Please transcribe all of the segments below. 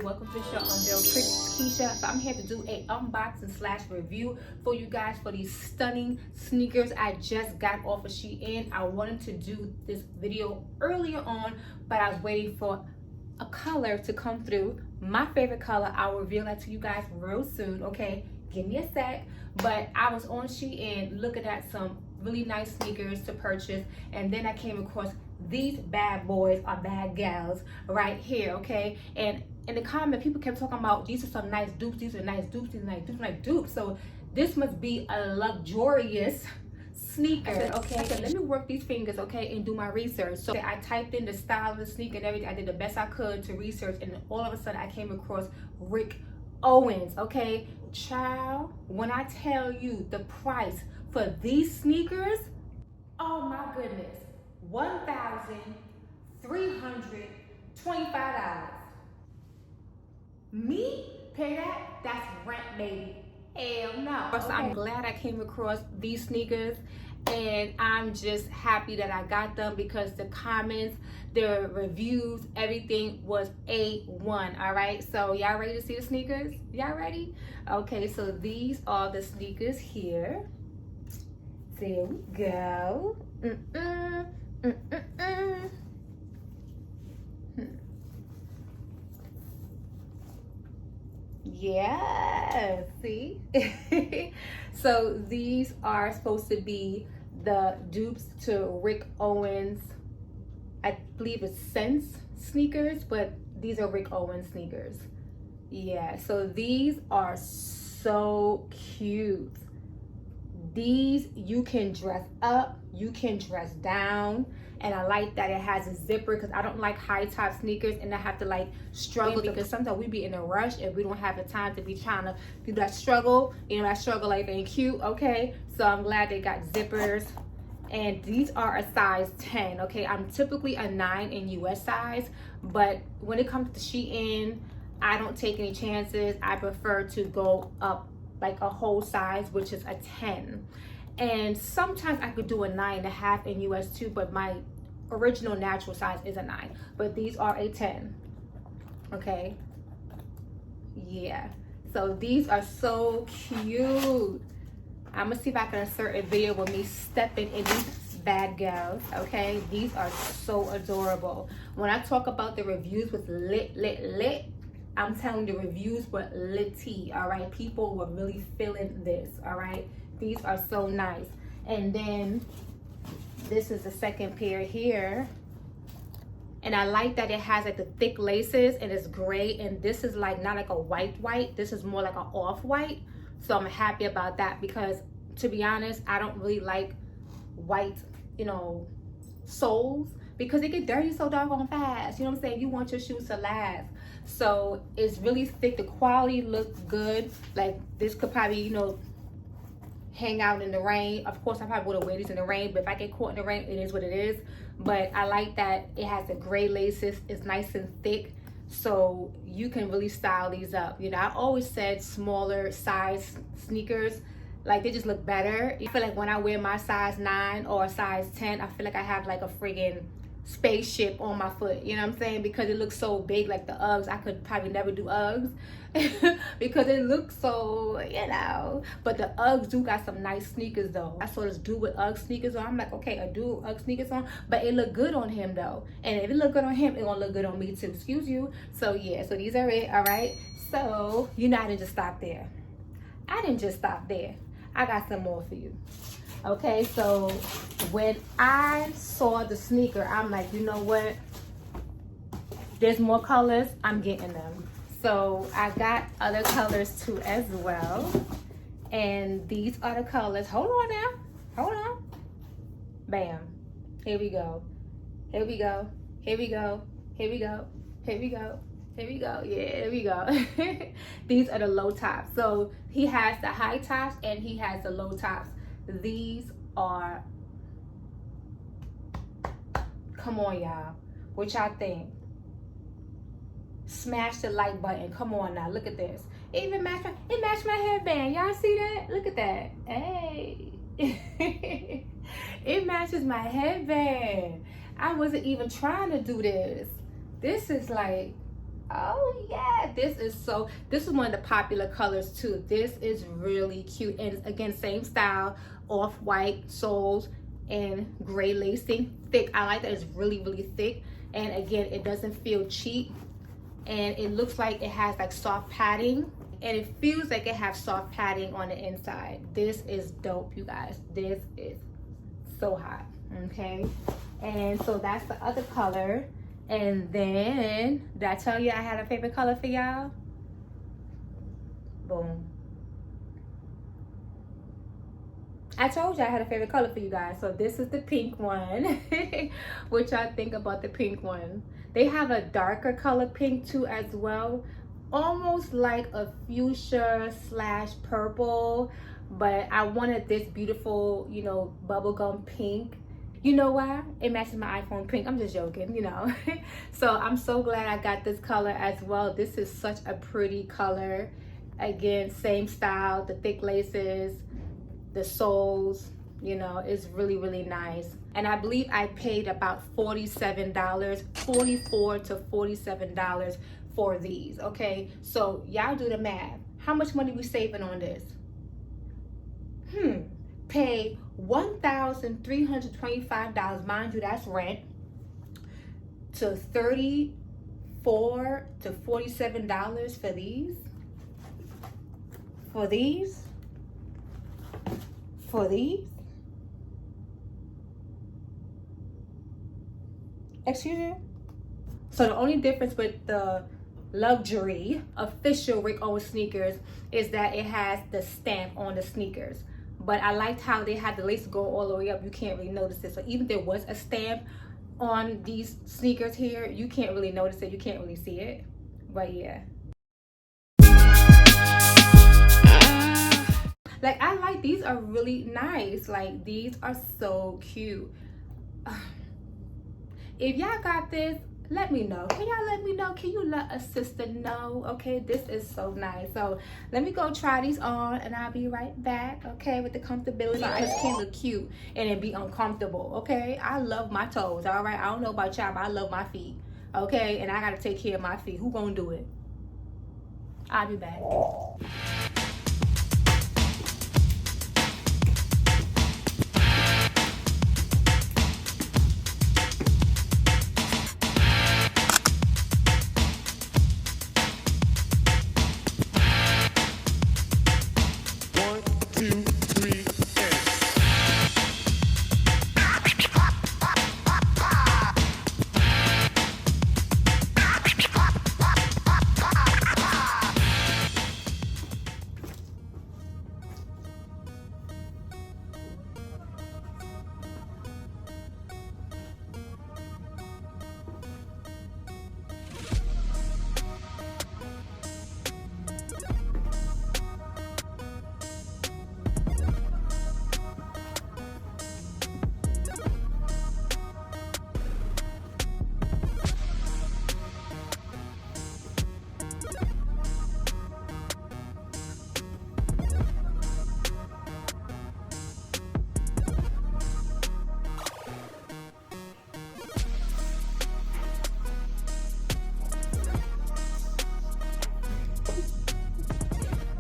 welcome to the show. I'm Bill Keisha. So I'm here to do a unboxing slash review for you guys for these stunning sneakers I just got off of Shein. I wanted to do this video earlier on, but I was waiting for a color to come through. My favorite color, I'll reveal that to you guys real soon, okay? Give me a sec. But I was on Shein looking at some really nice sneakers to purchase, and then I came across these bad boys or bad gals right here, okay? And in the comment, people kept talking about these are some nice dupes, these are nice dupes, these are nice dupes, nice dupes. So this must be a luxurious sneaker, okay? So let me work these fingers, okay, and do my research. So I typed in the style of the sneaker and everything. I did the best I could to research, and all of a sudden I came across Rick Owens, okay? Child, when I tell you the price for these sneakers, oh my goodness, $1,325. Me pay that? That's rent, baby. Hell no. So I'm glad I came across these sneakers, and I'm just happy that I got them because the comments, the reviews, everything was A1. All right, so y'all ready to see the sneakers? Y'all ready? Okay, so these are the sneakers here. There we go. Yeah, see? So these are supposed to be the dupes to Rick Owens, I believe it's Sense sneakers, but these are Rick Owens sneakers. Yeah, so these are so cute. These you can dress up, you can dress down, and I like that it has a zipper because I don't like high top sneakers and I have to like struggle, because sometimes we be in a rush and we don't have the time to be trying to do that struggle. You know, that struggle like ain't cute, okay? So I'm glad they got zippers, and these are a size 10, okay? I'm typically a 9 in US size, but when it comes to Shein, I don't take any chances. I prefer to go up like a whole size, which is a 10. And sometimes I could do a 9.5 in US too, but my original natural size is a 9. But these are a 10, okay? Yeah, so these are so cute. I'm gonna see if I can insert a video with me stepping in these bad girls, okay? These are so adorable. When I talk about the reviews with lit, I'm telling the reviews were litty, all right? People were really feeling this, all right? These are so nice. And then this is the second pair here. And I like that it has like the thick laces and it's gray. And this is like not like a white. This is more like an off-white. So I'm happy about that because, to be honest, I don't really like white, you know, soles, because they get dirty so doggone fast. You know what I'm saying? You want your shoes to last. So it's really thick. The quality looks good. Like this could probably, you know, hang out in the rain. Of course, I probably would have wear these in the rain, but if I get caught in the rain, it is what it is. But I like that it has the gray laces. It's nice and thick, so you can really style these up. You know, I always said smaller size sneakers, like they just look better. I feel like when I wear my size 9 or a size 10, I feel like I have like a friggin' spaceship on my foot, you know what I'm saying? Because it looks so big, like the Uggs. I could probably never do Uggs because it looks so, you know. But the Uggs do got some nice sneakers though. I saw this dude with Ugg sneakers on. I'm like, okay, a dude with Ugg sneakers on, but it looked good on him though. And if it look good on him, it gonna look good on me too. Excuse you. So yeah, so these are it, all right? So you know, I didn't just stop there. I didn't just stop there. I got some more for you. Okay, so when I saw the sneaker, I'm like, you know what? There's more colors, I'm getting them. So I got other colors too as well. And these are the colors. Hold on now. Hold on. Bam. Here we go. Here we go. Here we go. Here we go. Here we go. Here we go. Yeah, here we go. These are the low tops. So he has the high tops and he has the low tops. These are, come on y'all, what y'all think? Smash the like button. Come on now, look at this. It even matched my headband. Y'all see that? Look at that. Hey. It matches my headband. I wasn't even trying to do this. This is like Oh yeah, this is one of the popular colors too. This is really cute, and again, same style, off-white soles and gray lacing, thick. I like that it's really thick, and again, it doesn't feel cheap, and it looks like it has like soft padding, and it feels like it has soft padding on the inside. This is dope, you guys. This is so hot. Okay, and so that's the other color. And then, did I tell you I had a favorite color for y'all? Boom. I told you I had a favorite color for you guys. So this is the pink one. What y'all think about the pink one? They have a darker color pink too as well. Almost like a fuchsia / purple. But I wanted this beautiful, you know, bubblegum pink. You know why? It matches my iPhone pink. I'm just joking, you know. So I'm so glad I got this color as well. This is such a pretty color. Again, same style, the thick laces, the soles, you know, it's really nice. And I believe I paid about $47, $44 to $47 for these, okay? So y'all do the math. How much money we saving on this? Pay $1,325, mind you, that's rent, to $34 to $47 for these. Excuse me? So the only difference with the luxury official Rick Owens sneakers is that it has the stamp on the sneakers. But I liked how they had the lace go all the way up. You can't really notice it. So even if there was a stamp on these sneakers here, you can't really notice it. You can't really see it. But yeah. Like, I like, these are really nice. Like, these are so cute. If y'all got this, let me know. Can y'all let me know? Can you let a sister know? Okay, this is so nice. So let me go try these on and I'll be right back, okay, with the comfortability. I just can't look cute and then be uncomfortable, okay? I love my toes, all right? I don't know about y'all, but I love my feet, okay? And I gotta take care of my feet. Who gonna do it? I'll be back.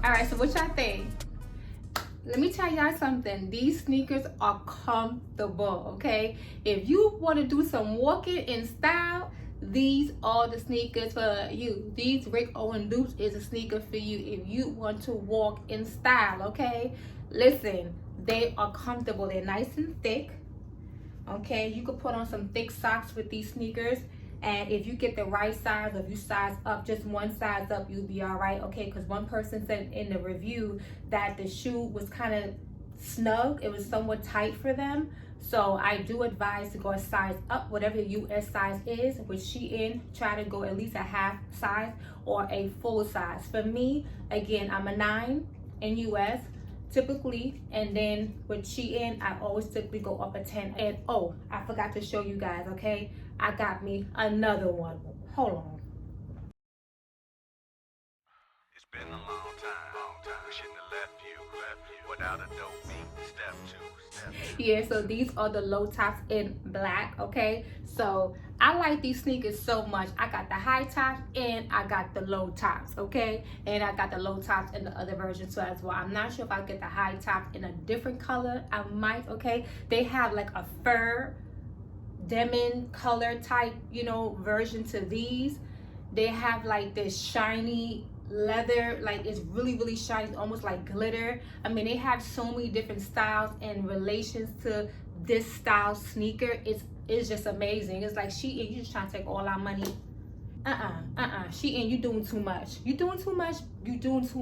All right, so what y'all think? Let me tell y'all something. These sneakers are comfortable, okay? If you want to do some walking in style, these are the sneakers for you. These Rick Owens Loops is a sneaker for you if you want to walk in style, okay? Listen, they are comfortable. They're nice and thick, okay? You could put on some thick socks with these sneakers. And if you get the right size, or if you size up just one size up, you'll be all right, okay? Because one person said in the review that the shoe was kind of snug. It was somewhat tight for them. So I do advise to go a size up, whatever your US size is. With Shein, try to go at least a half size or a full size. For me, again, I'm a 9 in US typically, and then with Shein, I always typically go up a 10. And oh, I forgot to show you guys, okay? I got me another one. Hold on. It's been a long time. We shouldn't have left you without a dope beat. Step two. Yeah, so these are the low tops in black. Okay, so I like these sneakers so much. I got the high tops and I got the low tops. Okay, and I got the low tops in the other version too as well. I'm not sure if I get the high tops in a different color. I might. Okay, they have like a fur denim color type, you know, version to these. They have like this shiny leather, like it's really shiny. It's almost like glitter. I mean, they have so many different styles and relations to this style sneaker. It's just amazing. It's like Shein, you just trying to take all our money. Shein, you doing too much. You doing too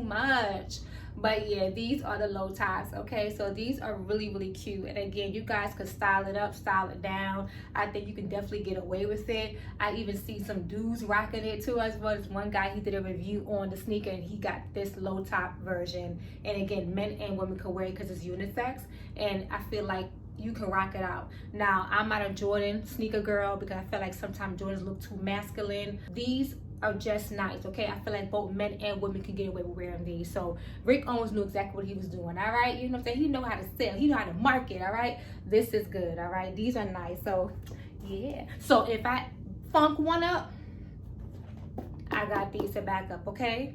much. But yeah, these are the low tops. Okay, so these are really cute. And again, you guys could style it up, style it down. I think you can definitely get away with it. I even see some dudes rocking it too as well. There's one guy, he did a review on the sneaker and he got this low top version. And again, men and women can wear it because it's unisex. And I feel like you can rock it out. Now, I'm not a Jordan sneaker girl because I feel like sometimes Jordans look too masculine. These are just nice. Okay, I feel like both men and women can get away with wearing these. So Rick Owens knew exactly what he was doing. All right, you know what I'm saying? He know how to sell, he know how to market. All right, this is good. All right, these are nice. So yeah, so if I funk one up, I got these to back up. Okay,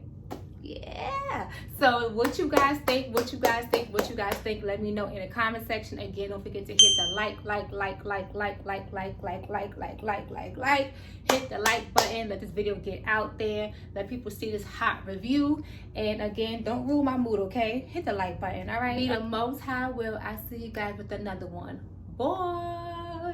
yeah. So what you guys think? Let me know in the comment section. Again, don't forget to hit the like, hit the like button. Let this video get out there, let people see this hot review. And again, don't ruin my mood. Okay, hit the like button. All right, be the most high will. I see you guys with another one. Bye.